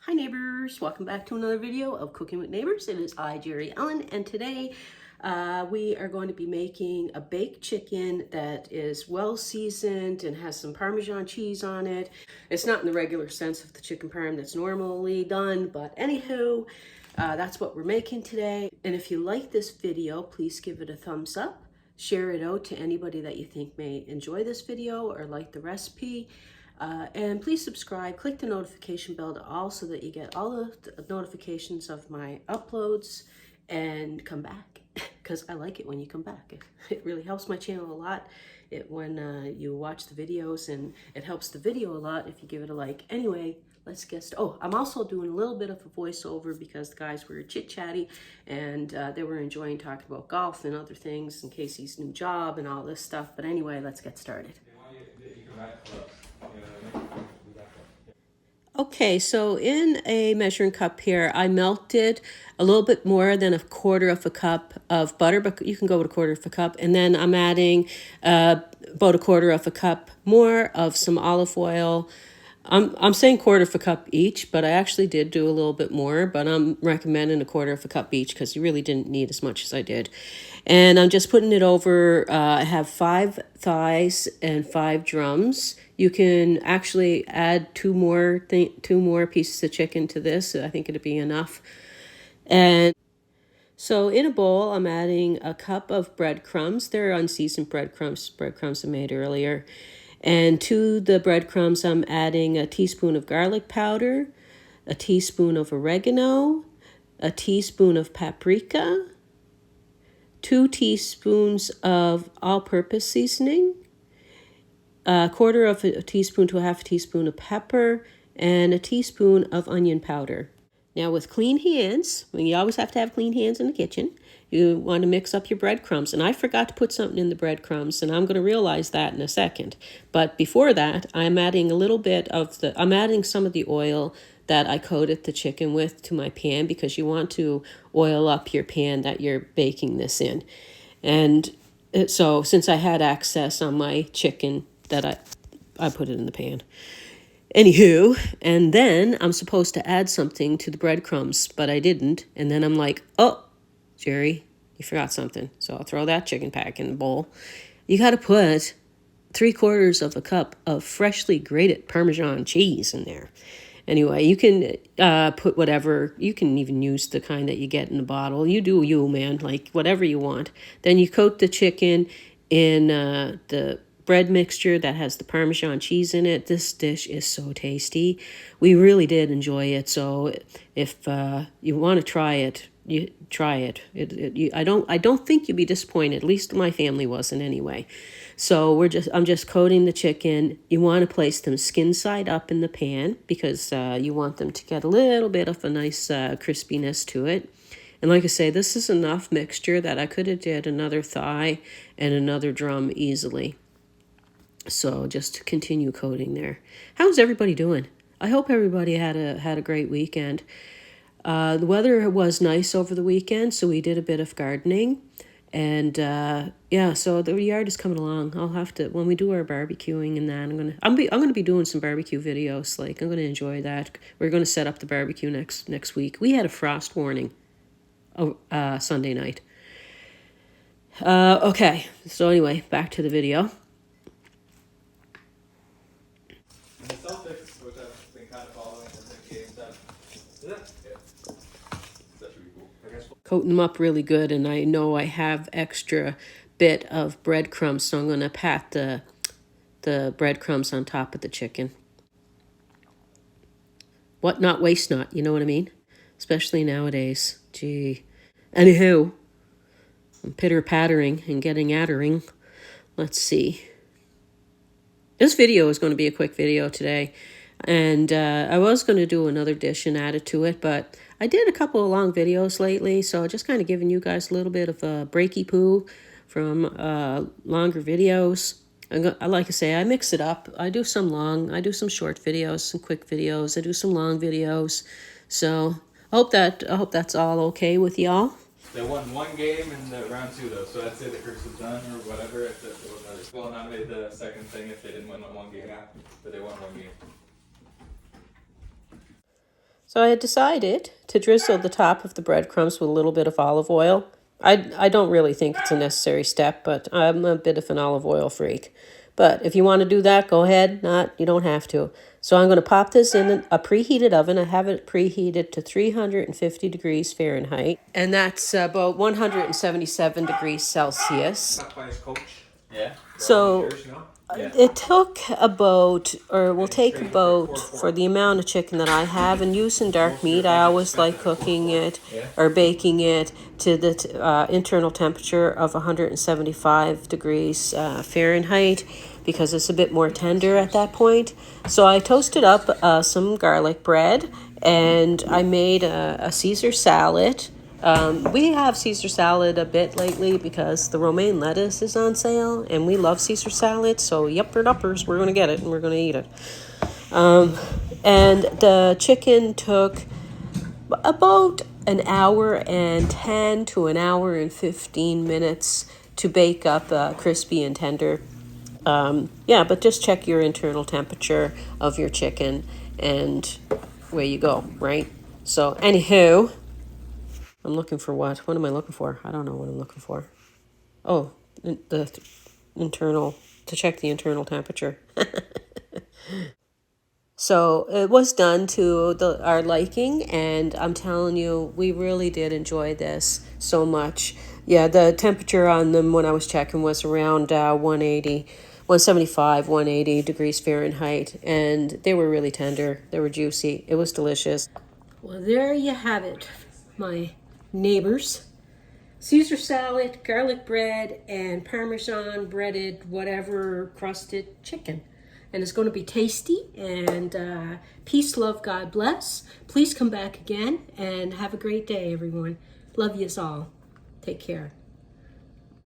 Hi neighbors, welcome back to another video of Cooking with Neighbors. It is I, Jerry Ellen, and today we are going to be making a baked chicken that is well seasoned and has some Parmesan cheese on it. It's not in the regular sense of the chicken parm that's normally done, but anywho, that's what we're making today. And if you like this video, please give it a thumbs up. Share it out to anybody that you think may enjoy this video or like the recipe. And please subscribe, click the notification bell to all so that you get all of the notifications of my uploads, and come back because I like it when you come back. It really helps my channel a lot when you watch the videos, and it helps the video a lot if you give it a like. Anyway, let's get started. Oh, I'm also doing a little bit of a voiceover because the guys were chit-chatty and they were enjoying talking about golf and other things and Casey's new job and all this stuff. But anyway, let's get started. Okay, so in a measuring cup here, I melted a little bit more than 1/4 of a cup of butter, but you can go with 1/4 of a cup. And then I'm adding about 1/4 of a cup more of some olive oil. I'm saying 1/4 of a cup each, but I actually did do a little bit more, but I'm recommending 1/4 of a cup each because you really didn't need as much as I did. And I'm just putting it over, I have 5 thighs and 5 drums. You can actually add two more pieces of chicken to this. I think it'd be enough. And so in a bowl, I'm adding a cup of breadcrumbs. They're unseasoned breadcrumbs I made earlier. And to the breadcrumbs, I'm adding a teaspoon of garlic powder, a teaspoon of oregano, a teaspoon of paprika, 2 teaspoons of all-purpose seasoning, 1/4 of a teaspoon to a 1/2 teaspoon of pepper, and a teaspoon of onion powder. Now with clean hands, you always have to have clean hands in the kitchen, you want to mix up your breadcrumbs. And I forgot to put something in the breadcrumbs, and I'm going to realize that in a second. But before that, I'm adding I'm adding some of the oil that I coated the chicken with to my pan, because you want to oil up your pan that you're baking this in. And so since I had access on my chicken, that I put it in the pan. Anywho, and then I'm supposed to add something to the breadcrumbs, but I didn't. And then I'm like, oh, Jerry, you forgot something. So I'll throw that chicken pack in the bowl. You got to put 3/4 of a cup of freshly grated Parmesan cheese in there. Anyway, you can put whatever. You can even use the kind that you get in the bottle. You do you, man, like whatever you want. Then you coat the chicken in the bread mixture that has the Parmesan cheese in it. This dish is so tasty. We really did enjoy it. So if you want to try it, you try it. I don't think you'll be disappointed. At least my family wasn't anyway. So I'm just coating the chicken. You want to place them skin side up in the pan because you want them to get a little bit of a nice crispiness to it. And like I say, this is enough mixture that I could have did another thigh and another drum easily. So just continue coating there. How's everybody doing? I hope everybody had a great weekend. The weather was nice over the weekend, so we did a bit of gardening. And yeah, so the yard is coming along. I'll have to, when we do our barbecuing and that, I'm gonna be doing some barbecue videos. Like, I'm gonna enjoy that. We're gonna set up the barbecue next week. We had a frost warning Sunday night. Okay, so anyway, back to the video. Which I've been kind of following for the stuff. Yeah. That should be cool. Coating them up really good, and I know I have extra bit of breadcrumbs, so I'm going to pat the breadcrumbs on top of the chicken. What not, waste not, you know what I mean? Especially nowadays. Gee. Anywho, I'm pitter-pattering and getting attering. Let's see. This video is going to be a quick video today. And I was going to do another dish and add it to it, but I did a couple of long videos lately, so just kind of giving you guys a little bit of a breaky poo from longer videos. Like I say, I mix it up. I do some short videos, some quick videos. I do some long videos. So I hope that's all okay with y'all. They won one game in the round 2 though, so I'd say the curse was done or whatever. If it was another, well, not made the second thing if they didn't win one game, but they won one game. So I had decided to drizzle the top of the breadcrumbs with a little bit of olive oil. I don't really think it's a necessary step, but I'm a bit of an olive oil freak. But if you want to do that, go ahead. Not, you don't have to. So I'm going to pop this in a preheated oven. I have it preheated to 350 degrees Fahrenheit. And that's about 177 degrees Celsius. Yeah. So Yeah. it took about, or will take about, for the amount of chicken that I have, and using dark meat, I always like cooking it or baking it to the internal temperature of 175 degrees Fahrenheit, because it's a bit more tender at that point. So I toasted up some garlic bread, and I made a Caesar salad. We have Caesar salad a bit lately because the romaine lettuce is on sale, and we love Caesar salad. So yupper duppers, we're going to get it and we're going to eat it. And the chicken took about an hour and 10 to an hour and 15 minutes to bake up crispy and tender. Yeah, but just check your internal temperature of your chicken and away you go, right? So anywho, I'm looking for what? What am I looking for? I don't know what I'm looking for. Oh, the internal, to check the internal temperature. So it was done to our liking, and I'm telling you, we really did enjoy this so much. Yeah, the temperature on them when I was checking was around 180, 175, 180 degrees Fahrenheit, and they were really tender. They were juicy. It was delicious. Well, there you have it, my neighbors. Caesar salad, garlic bread, and Parmesan breaded whatever crusted chicken. And it's going to be tasty, and peace, love, God bless. Please come back again and have a great day, everyone. Love yous all. Take care.